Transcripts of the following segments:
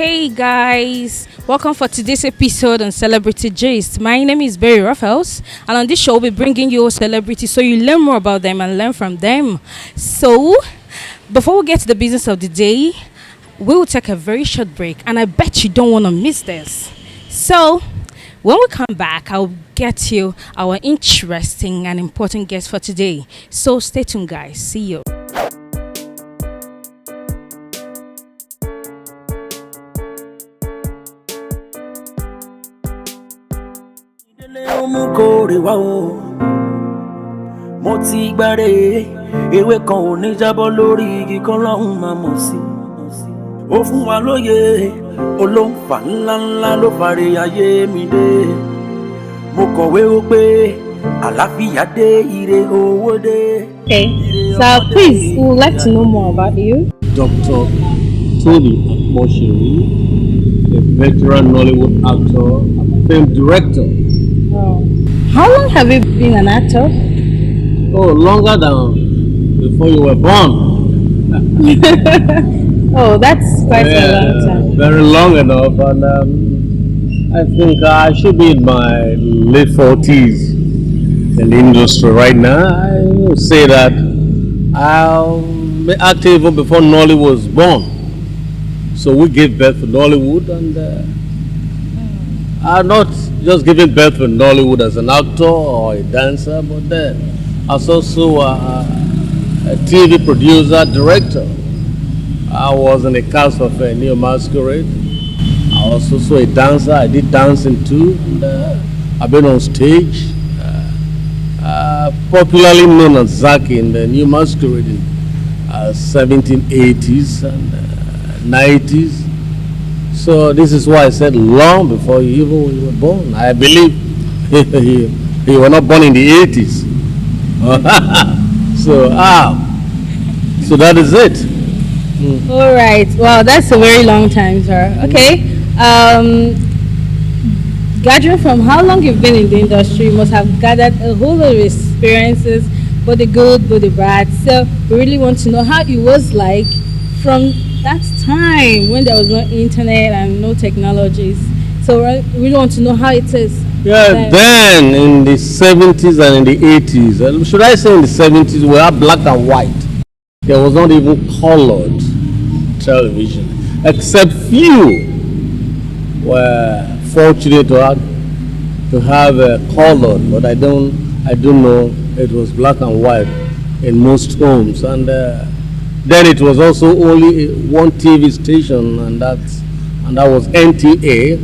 Hey guys, welcome for today's episode on Celebrity Gist. My name is Barry Ruffles, and on this show, we'll be bringing you celebrities so you learn more about them and learn from them. So, before we get to the business of the day, we will take a very short break, and I bet you don't want to miss this. So, when we come back, I'll get you our interesting and important guest for today. So, stay tuned, guys. See you. Mo ti gbáre ewé kan ò ní jábọ́ lórí igi kan lọ́hùn máa mọ̀ sí. Ó fún wa lóye olóńfà ńláńlá ló fàre ayé mi dé. Mo kọ̀wé ó pé àlàáfíà dé ire owó dé. Okay, so please, we would like to know more about you. Dr. Akposhiri, a veteran Nollywood actor and film director. Wow. How long have you been an actor? Oh, longer than before you were born. Oh, that's quite a long time. Very long enough, and I think I should be in my late 40s in the industry right now. I will say that I'm active even before Nolly was born. So we gave birth to Dollywood, and I'm not just giving birth to Nollywood as an actor or a dancer, but I was also a TV producer, director. I was in the cast of a Neo Masquerade. I was also a dancer. I did dancing too. And, I've been on stage, popularly known as Zaki in the Neo Masquerade in 1780s and 90s. So this is why I said long before you even were born. I believe you were not born in the 80s. So that is it. All right. Wow, that's a very long time, sir. Okay. Gathering from how long you've been in the industry, you must have gathered a whole lot of experiences, both the good, both the bad. So we really want to know how it was like from that time when there was no internet and no technologies. So we really want to know how it is. Yeah, then in the 70s and in the 80s, should I say in the 70s, we had black and white. There was not even colored television, except few were fortunate to have colored, but I don't know, it was black and white in most homes. And then it was also only one TV station, and that was NTA.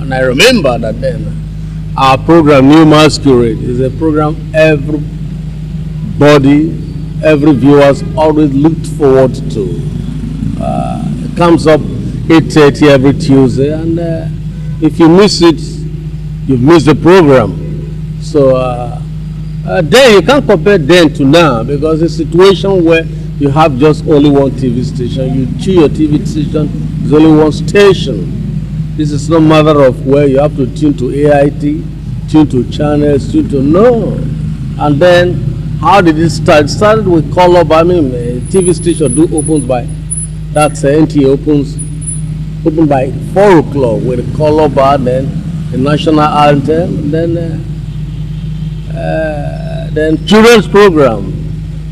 And I remember that then our program, New Masquerade, is a program every viewers always looked forward to. It comes up 8:30 every Tuesday, and if you miss it, you've missed the program. So then you can't compare then to now, because the situation where you have just only one TV station, you choose your TV station, there's only one station. This is no matter of where you have to tune to AIT, tune to channels, no. And then, how did it start? It started with color bar. TV station opens by, that's NTA open by 4 o'clock with a color bar, then the national anthem, then children's program,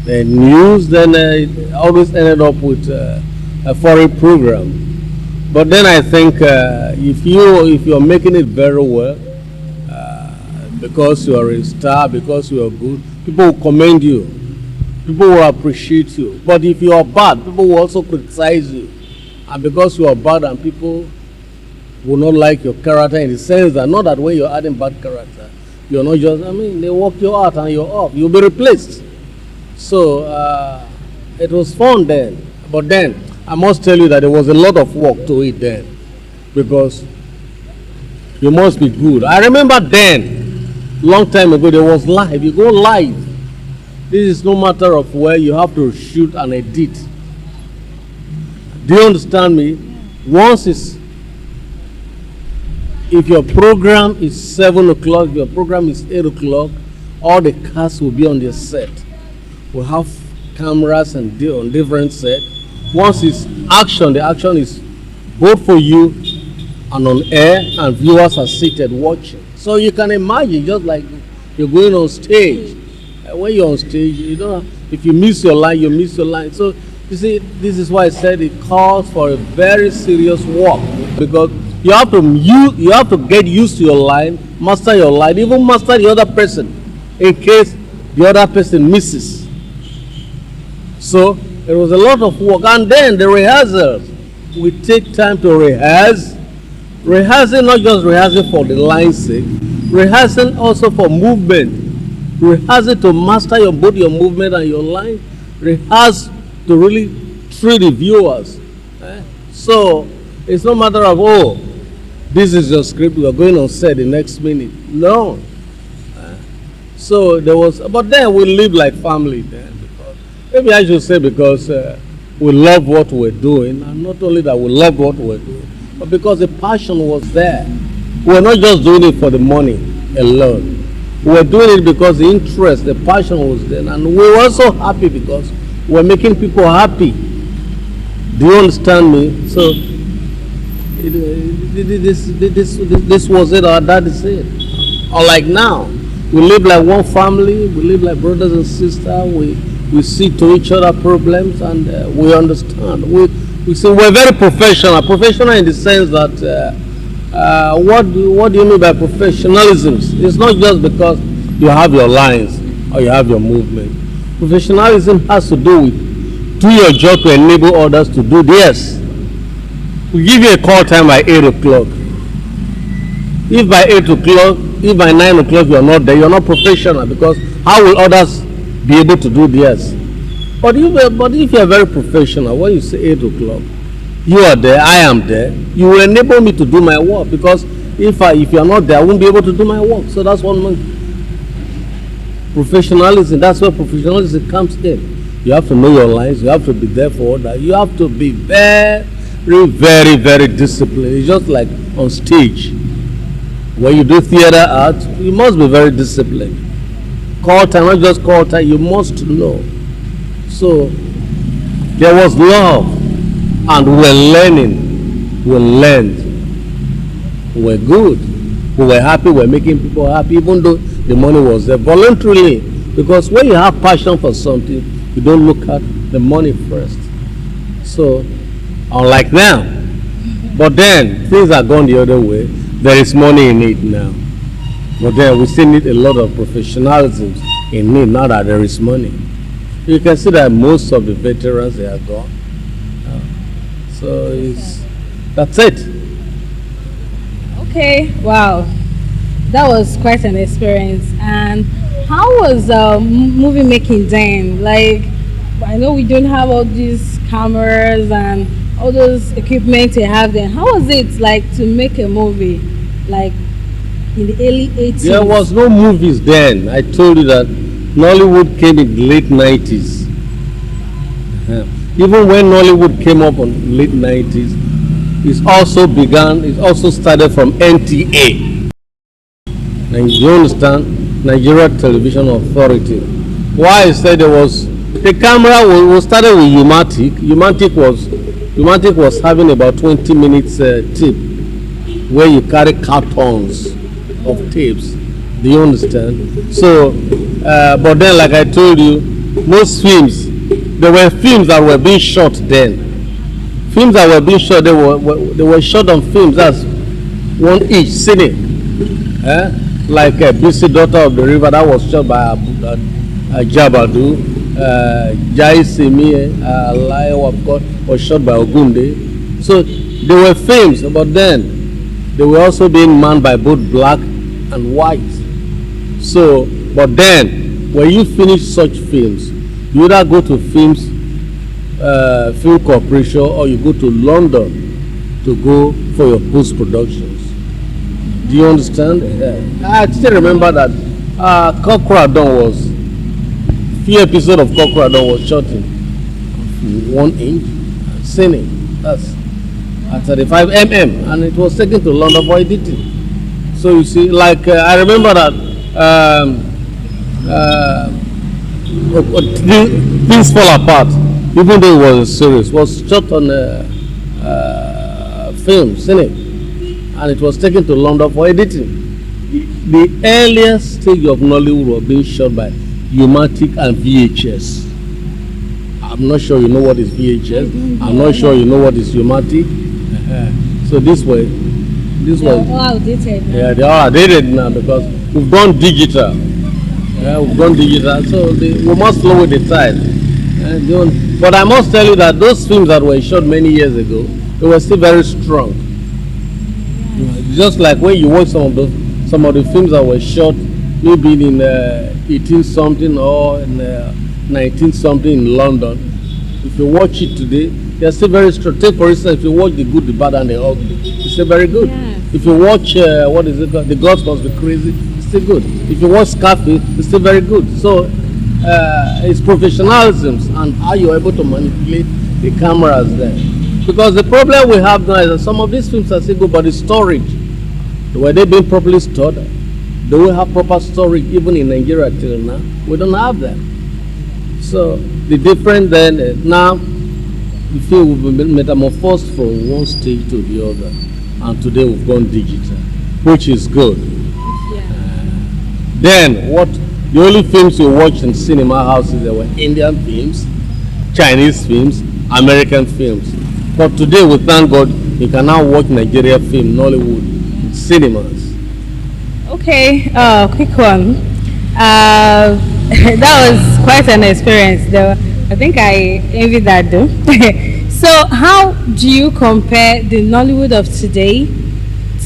then news, then always ended up with a foreign program. But then I think if you're making it very well, because you are a star, because you are good, people will commend you, people will appreciate you. But if you are bad, people will also criticize you. And because you are bad, and people will not like your character, in the sense that not that when you're adding bad character, you're not just, they walk you out and you're off, you'll be replaced. So it was fun then. But then I must tell you that there was a lot of work to it then, because you must be good. I remember then, long time ago, there was live. You go live. This is no matter of where you have to shoot and edit. Do you understand me? If your program is 7 o'clock, your program is 8 o'clock, all the cast will be on their set. We'll have cameras and on different sets. Once it's action, the action is both for you and on air, and viewers are seated watching. So you can imagine, just like you're going on stage. When you're on stage, you don't. If you miss your line, you miss your line. So you see, this is why I said it calls for a very serious work, because you have to get used to your line, master your line, even master the other person, in case the other person misses. So it was a lot of work, and then the rehearsals. We take time to rehearse. Rehearsing, not just rehearsing for the line's sake, rehearsing also for movement. Rehearsing to master both your movement and your line. Rehearse to really treat the viewers. So it's no matter of, oh, this is your script, we are going on set the next minute. No. So there was, but then we live like family then. Because, maybe I should say because we love what we're doing, and not only that we love what we're doing, but because the passion was there. We're not just doing it for the money alone. We're doing it because the interest, the passion was there, and we were also happy because we're making people happy. Do you understand me? So this was it, or that is it. Or like now, we live like one family. We live like brothers and sisters. We see to each other problems, and we understand. We say we're very professional. Professional in the sense that what do you mean by professionalism? It's not just because you have your lines or you have your movement. Professionalism has to do with do your job to enable others to do theirs. We give you a call time by 8 o'clock. If by 8 o'clock, if by 9 o'clock you're not there, you're not professional, because how will others be able to do theirs? But if you're very professional, when you say 8 o'clock, you are there, I am there, you will enable me to do my work, because if you're not there, I won't be able to do my work. So that's one professionalism. That's where professionalism comes in. You have to know your lines, you have to be there for others, you have to be very, very, very disciplined. It's just like on stage. When you do theater art, you must be very disciplined. Call time, not just call time, you must know. So there was love, and we're learning. We learned. We're good. We were happy. We're making people happy, even though the money was there voluntarily. Because when you have passion for something, you don't look at the money first. So, unlike now. But then things are gone the other way. There is money in it now. But then we still need a lot of professionalism in it now that there is money. You can see that most of the veterans, they are gone. So that's it. Okay, wow. That was quite an experience. And how was movie making then? Like, I know we don't have all these cameras and all those equipment you have then. How was it like to make a movie, like in the early 80s? There was no movies then. I told you that Nollywood came in the late 90s. Even when Nollywood came up in late 90s, it also started from NTA. And you understand? Nigeria Television Authority. Why I said there was, the camera was started with Umatic. Umatic was having about 20 minutes tape, where you carry cartons of tapes. Do you understand? So, but then, like I told you, most films, there were films that were being shot then. Films that were being shot, they were shot on films. That's one each, cine. Like BC Daughter of the River, that was shot by Jabadu. Jai Simi, Alayo, of course, was shot by Ogunde. So they were films, but then they were also being manned by both black and white. So, but then when you finish such films, you either go to film corporation, or you go to London to go for your post-productions. Do you understand? I still remember that Kokradon was, few episodes of Kokradon was shot in 1 inch cine. That's at 35 mm, and it was taken to London for editing. So you see, like I remember that Things Fall Apart, even though it was a series, was shot on films in it, and it was taken to London for editing. The earliest stage of Nollywood was being shot by Umatic and VHS. I'm not sure you know what is VHS. I'm not sure you know what is Umatic. So this way, They're all outdated now. yeah, they are outdated now because we've gone digital. Yeah, we've gone digital, so we must flow with the tide. But I must tell you that those films that were shot many years ago, they were still very strong. Just like when you watch some of the films that were shot maybe in 18 something or in 19 something in London, if you watch it today, they're still very strong. Take for instance, if you watch The Good, the Bad and the Ugly, it's still very good. Yes. If you watch what is it called? The Gods Must Be Crazy, it's still good. If you watch Scarface, it's still very good. So it's professionalism and how you're able to manipulate the cameras there. Because the problem we have now is that some of these films are still good, but the storage, were they being properly stored? Do we have proper storage even in Nigeria till now? We don't have them. So the difference then is now the film will be metamorphosed from one stage to the other, and today we've gone digital, which is good. Then what? The only films you watched in cinema houses there were Indian films, Chinese films, American films. But today, we thank God, you can now watch Nigeria film, Nollywood, in cinemas. Okay, quick one. That was quite an experience though. I think I envy that though. So how do you compare the Nollywood of today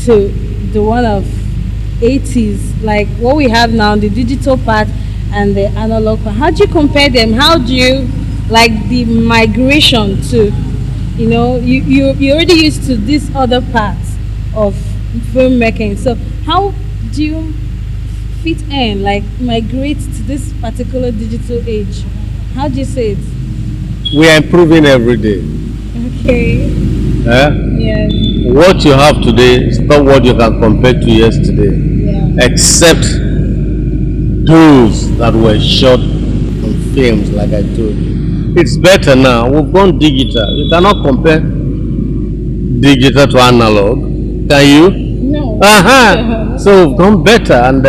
to the one of 80s? Like what we have now, the digital part and the analog part. How do you compare them? How do you like the migration to, you know, you're already used to this other part of filmmaking. So how do you fit in, like migrate to this particular digital age? How do you say it? We are improving every day. Okay. Yes. What you have today is not what you can compare to yesterday, Yeah. except those that were shot on films, like I told you. It's better now. We've gone digital. You cannot compare digital to analog, can you? No. So we've gone better, and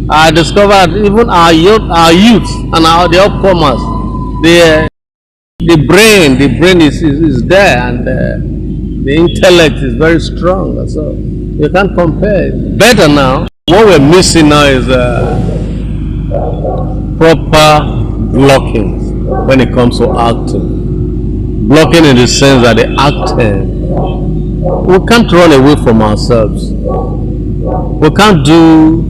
I discovered even our youth and the upcomers, the brain is there, and the intellect is very strong. So you can't compare it. Better now. What we're missing now is proper blocking when it comes to acting. Blocking in the sense that the acting, we can't run away from ourselves. We can't do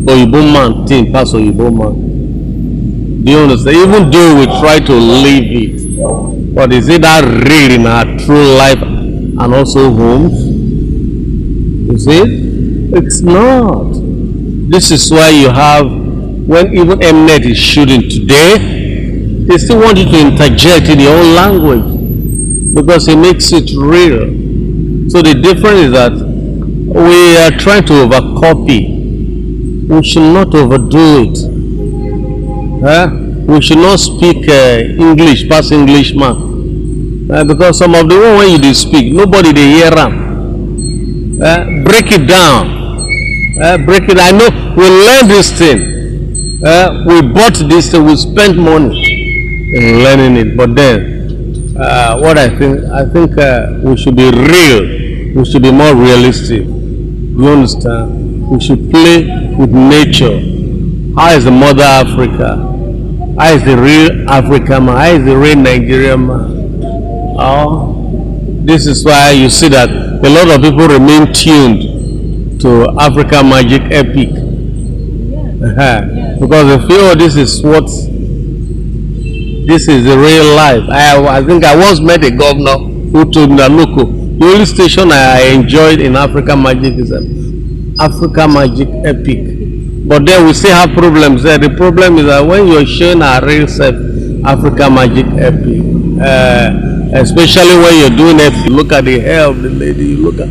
Oyibo man thing past Oyibo man. Do you understand? Even though we try to live it, but is it that real in our true life and also homes? You see? It's not. This is why you have, when even Mnet is shooting today, they still want you to interject in your own language because it makes it real. So the difference is that we are trying to overcopy. We should not overdo it. We should not speak English past Englishman. Because some of the one when you speak, nobody they hear them. Break it down. Break it. I know we learn this thing. We bought this thing. We spent money in learning it. But then, what I think we should be real. We should be more realistic. You understand? We should play with nature. How is the mother Africa? How is the real African man? How is the real Nigerian man? Oh, this is why you see that a lot of people remain tuned to African magic epic. Because they feel, oh, this is the real life. I think I once met a governor who told me that, look, the only station I enjoyed in African magic is Africa Magic Epic. But then we still have problems there. The problem is that when you're showing our real self, Africa Magic Epic, especially when you're doing it, you look at the hair of the lady, you look at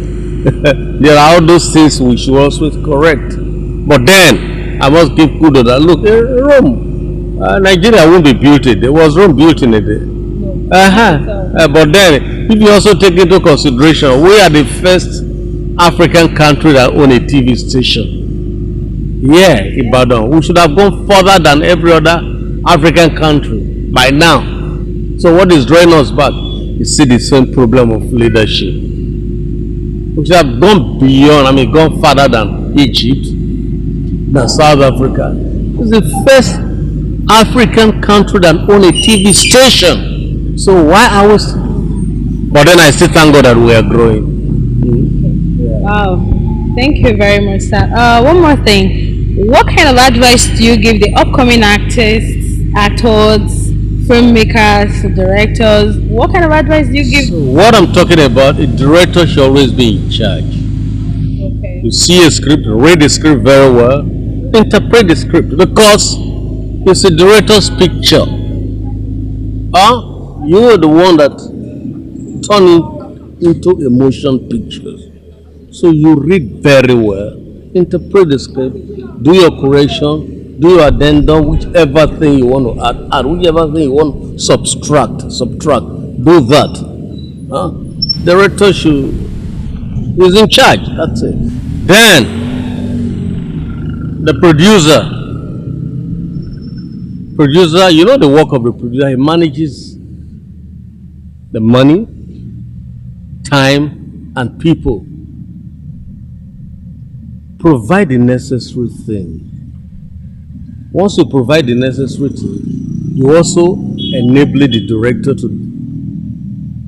there are all those things we should also correct. But then I must give kudos that look, Rome, Nigeria won't be built. There was Rome built in a day. But then If you also take into consideration, we are the first African country that own a TV station. Yeah, Ibadan. We should have gone further than every other African country by now. So what is drawing us back? You see the same problem of leadership. We should have gone beyond, gone further than Egypt, than South Africa. It's the first African country that own a TV station. So why are we? But then I still thank God that we are growing. Wow. Thank you very much, sir. One more thing. What kind of advice do you give the upcoming artists, actors, filmmakers, directors? What kind of advice do you give? So what I'm talking about, a director should always be in charge. Okay. You see a script, read the script very well, interpret the script because it's a director's picture. You are the one that turn it into emotion pictures. So you read very well, interpret the script, do your correction, do your addendum, whichever thing you want to add, whichever thing you want to subtract, do that. Director is in charge, that's it. Then the producer, you know the work of the producer, he manages the money, time, and people. Provide the necessary thing. Once you provide the necessary thing, you also enable the director to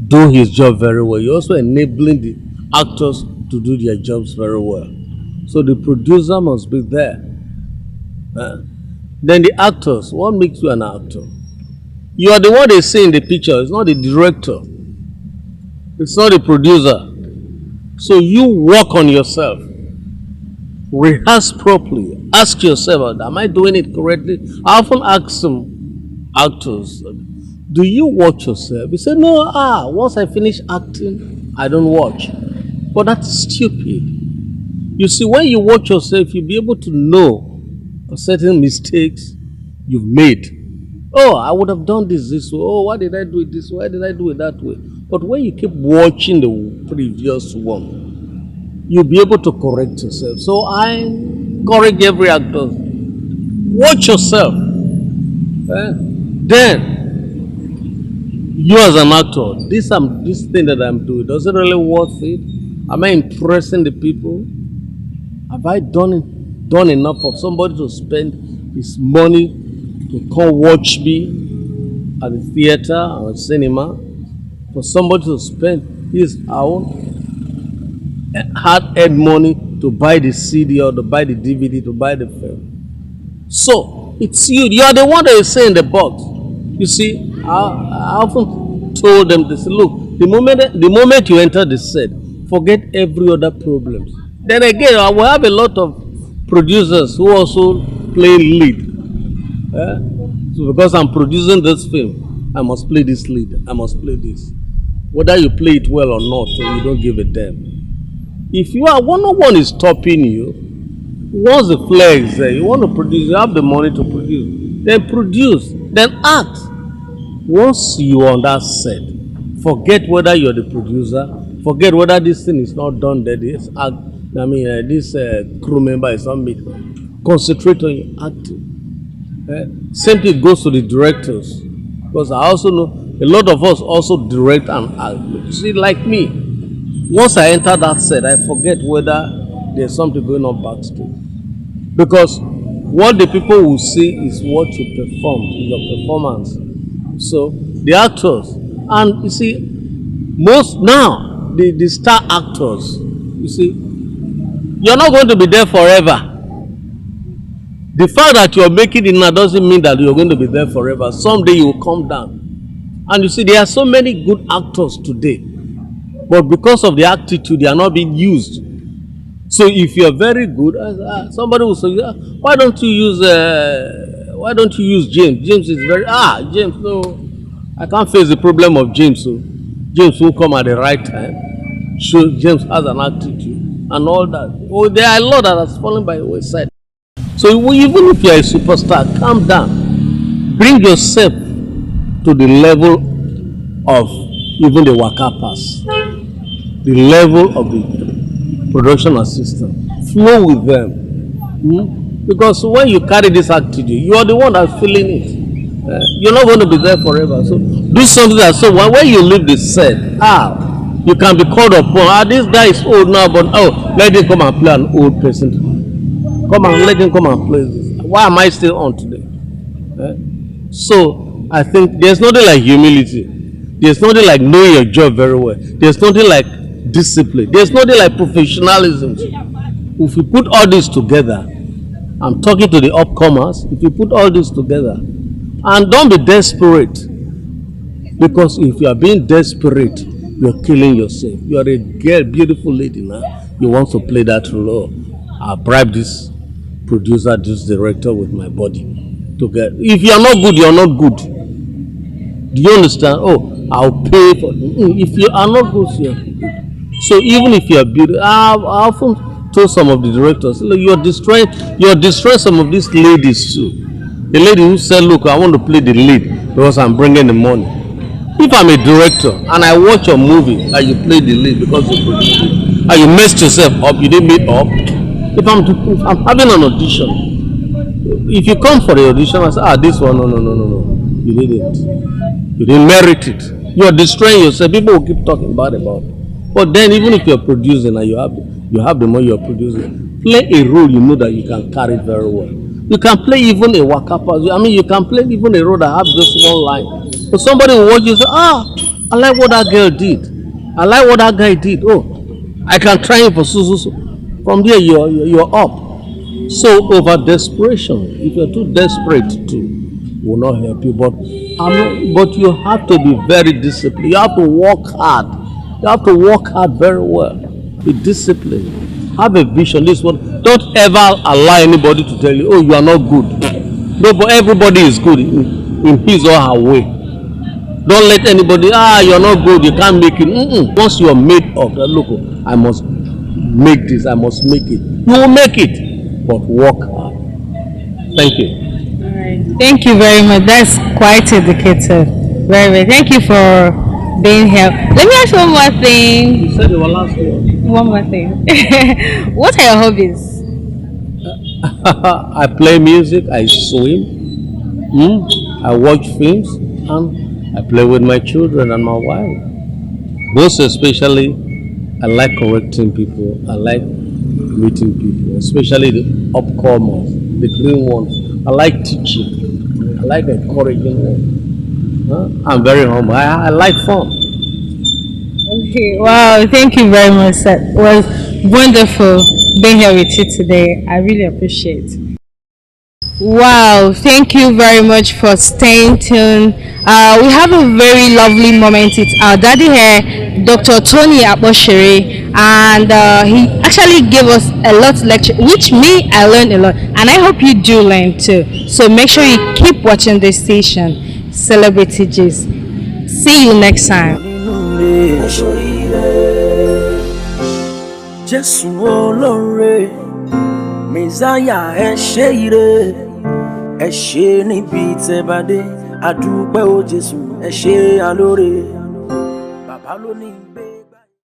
do his job very well. You're also enabling the actors to do their jobs very well. So the producer must be there. Then the actors, what makes you an actor? You are the one they see in the picture, it's not the director. It's not the producer. So you work on yourself. Rehearse properly. Ask yourself, am I doing it correctly? I often ask some actors, do you watch yourself? You say, no, once I finish acting, I don't watch. But that's stupid. You see, when you watch yourself, you'll be able to know certain mistakes you've made. Oh, I would have done this way. Oh, why did I do it this way? Why did I do it that way? But when you keep watching the previous one, you'll be able to correct yourself. So I encourage every actor, watch yourself. Then, you as an actor, this thing that I'm doing, does it really worth it? Am I impressing the people? Have I done enough for somebody to spend his money to come watch me at the theater or the cinema? For somebody to spend his own hard-earned money to buy the CD or to buy the DVD, to buy the film. So it's you are the one that is saying the box. You see, I often told them this. Look, the moment you enter the set, forget every other problem. Then again, I will have a lot of producers who also play lead. So because I'm producing this film, I must play this lead. I must play this. Whether you play it well or not, you don't give a damn. If you are one is stopping you, once the flag is there, you want to produce, you have the money to produce, then act. Once you are on that set, forget whether you're the producer, forget whether this thing is not done there, this crew member is not made. Concentrate on your acting. Same thing goes to the directors, because I also know a lot of us also direct and act. You see, like me, once I enter that set, I forget whether there's something going on backstage. Because what the people will see is what you perform, your performance. So the actors, and you see, most now, the star actors, you see, you're not going to be there forever. The fact that you're making it now doesn't mean that you're going to be there forever. Someday you will come down. And you see, there are so many good actors today. But because of the attitude, they are not being used. So if you are very good, somebody will say, why don't you use James? James is very, James, no. I can't face the problem of James. So James will come at the right time. So James has an attitude and all that. Oh, there are a lot that has fallen by the wayside. So even if you are a superstar, calm down. Bring yourself to the level of even the waka pass, the level of the production assistant, flow with them. Because when you carry this attitude, you are the one that's feeling it. You're not going to be there forever. So do something that so when you leave the set, you can be called upon. This guy is old now, but let him come and play an old person. Let him come and play this. Why am I still on today? So I think there's nothing like humility. There's nothing like knowing your job very well. There's nothing like discipline. There's nothing like professionalism. If you put all this together, I'm talking to the upcomers, if you put all this together, and don't be desperate, because if you are being desperate, you're killing yourself. You are a girl, beautiful lady now. You want to play that role. I'll bribe this producer, this director with my body to get. If you are not good, you are not good. Do you understand? I'll pay for. If you are not good, you are good. So even if you are beautiful, I often told some of the directors, look, you're destroying some of these ladies too. The lady who said, look, I want to play the lead because I'm bringing the money. If I'm a director and I watch your movie and you play the lead because you produced it, and you messed yourself up, you didn't meet up. If I'm having an audition, if you come for the audition and say, this one, no, you didn't merit it. You're destroying yourself. People will keep talking bad about it. But then even if you're producing and you have the money you're producing, play a role you know that you can carry very well. You can play even a waka pass. You can play even a role that has just one line. So somebody will watch you and say, I like what that girl did. I like what that guy did. I can try him for so. From there you're up. So over desperation, if you're too desperate to, will not help you. But you have to be very disciplined. You have to work hard. You have to work hard very well. Be disciplined. Have a vision. This one. Don't ever allow anybody to tell you, you are not good. No, but everybody is good in his or her way. Don't let anybody, you're not good, you can't make it. Once you are made up, look, I must make this, I must make it. You will make it, but work hard. Thank you. All right. Thank you very much. That's quite educative. Very, very. Thank you for being here. Let me ask you one more thing. You said you were last one. One more thing. What are your hobbies? I play music, I swim, I watch films, and I play with my children and my wife. Most especially, I like correcting people. I like meeting people, especially the upcomers, the green ones. I like teaching. I like encouraging them. I'm very humble. I like fun. Okay. Wow. Thank you very much, sir. It was wonderful being here with you today. I really appreciate it. Wow, thank you very much for staying tuned. We have a very lovely moment. It's our daddy here, Dr. Tony Akposhiri, and he actually gave us a lot of lecture, which I learned a lot, and I hope you do learn too. So make sure you keep watching this station, Celebrity Gist. See you next time. Jésù olóore mẹsáyà ẹ ṣé ire ẹ ṣé níbi tẹ́ bá dé àdúpẹ́ o Jésù ẹ ṣé alóore bàbá lónìí.